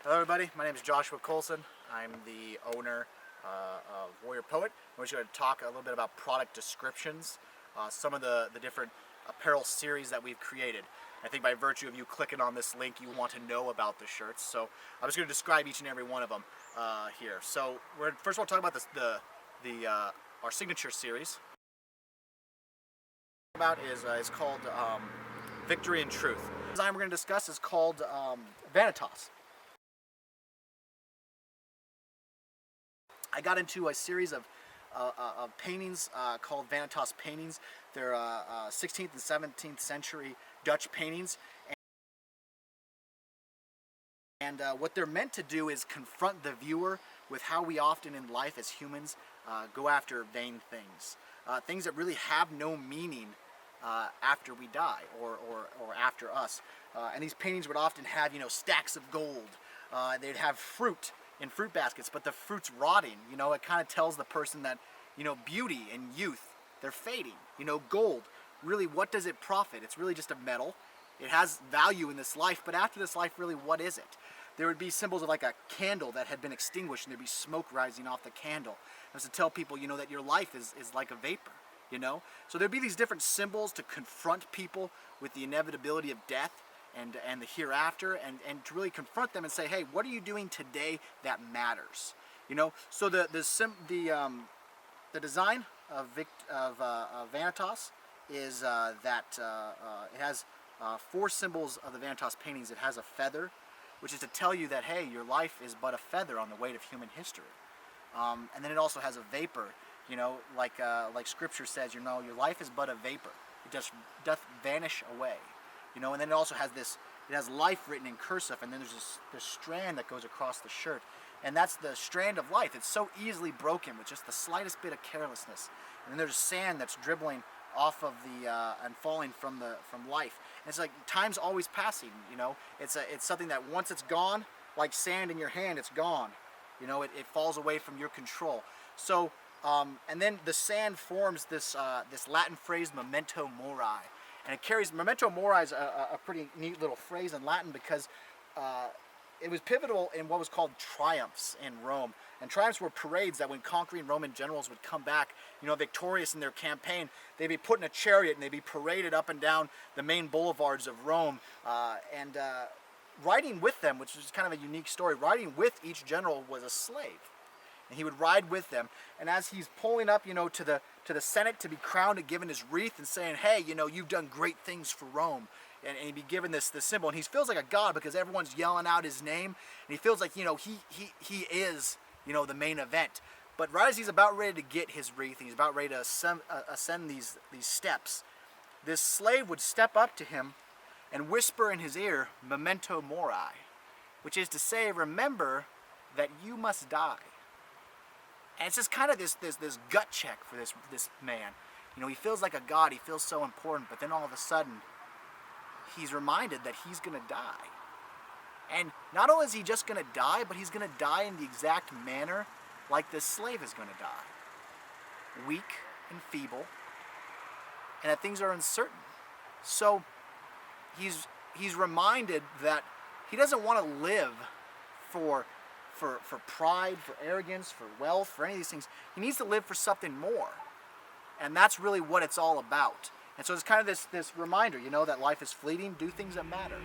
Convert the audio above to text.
Hello everybody, my name is Joshua Colson. I'm the owner of Warrior Poet. We're just going to talk a little bit about product descriptions, some of the different apparel series that we've created. I think by virtue of you clicking on this link, you want to know about the shirts. So I'm just going to describe each and every one of them here. So we're first of all talking about our signature series. About is called Victory and Truth. The design we're going to discuss is called Vanitas. I got into a series of paintings called Vanitas paintings. They're 16th and 17th century Dutch paintings. And what they're meant to do is confront the viewer with how we often in life as humans go after vain things. Things that really have no meaning after we die or after us. And these paintings would often have, stacks of gold. They'd have fruit in fruit baskets, but the fruit's rotting. It kind of tells the person that, beauty and youth, they're fading. Gold, really, what does it profit? It's really just a metal. It has value in this life, but after this life, really, what is it? There would be symbols of like a candle that had been extinguished, and there'd be smoke rising off the candle. It was to tell people, that your life is like a vapor, So there'd be these different symbols to confront people with the inevitability of death and the hereafter, and to really confront them and say, hey, what are you doing today that matters? So the design of Vanitas is that it has 4 symbols of the Vanitas paintings. It has a feather, which is to tell you that, hey, your life is but a feather on the weight of human history. And then it also has a vapor, like Scripture says, your life is but a vapor. It just doth vanish away. And then it also has it has life written in cursive, and then there's this strand that goes across the shirt. And that's the strand of life. It's so easily broken with just the slightest bit of carelessness. And then there's sand that's dribbling off of and falling from life. And it's like time's always passing, It's something that once it's gone, like sand in your hand, it's gone. It falls away from your control. So, and then the sand forms this Latin phrase, memento mori. And it carries, memento mori is a pretty neat little phrase in Latin because it was pivotal in what was called triumphs in Rome. And triumphs were parades that when conquering Roman generals would come back, victorious in their campaign, they'd be put in a chariot and they'd be paraded up and down the main boulevards of Rome. And riding with them, which is kind of a unique story, riding with each general was a slave. And he would ride with them. And as he's pulling up, to the Senate to be crowned and given his wreath and saying, hey, you've done great things for Rome. And he'd be given this symbol. And he feels like a god because everyone's yelling out his name. And he feels like, he is, the main event. But right as he's about ready to get his wreath, and he's about ready to ascend these steps, this slave would step up to him and whisper in his ear, memento mori, which is to say, remember that you must die. And it's just kind of this gut check for this man. He feels like a god, he feels so important, but then all of a sudden, he's reminded that he's going to die. And not only is he just going to die, but he's going to die in the exact manner like this slave is going to die. Weak and feeble, and that things are uncertain. So he's reminded that he doesn't want to live for pride, for arrogance, for wealth, for any of these things. He needs to live for something more. And that's really what it's all about. And so it's kind of this reminder, that life is fleeting, do things that matter.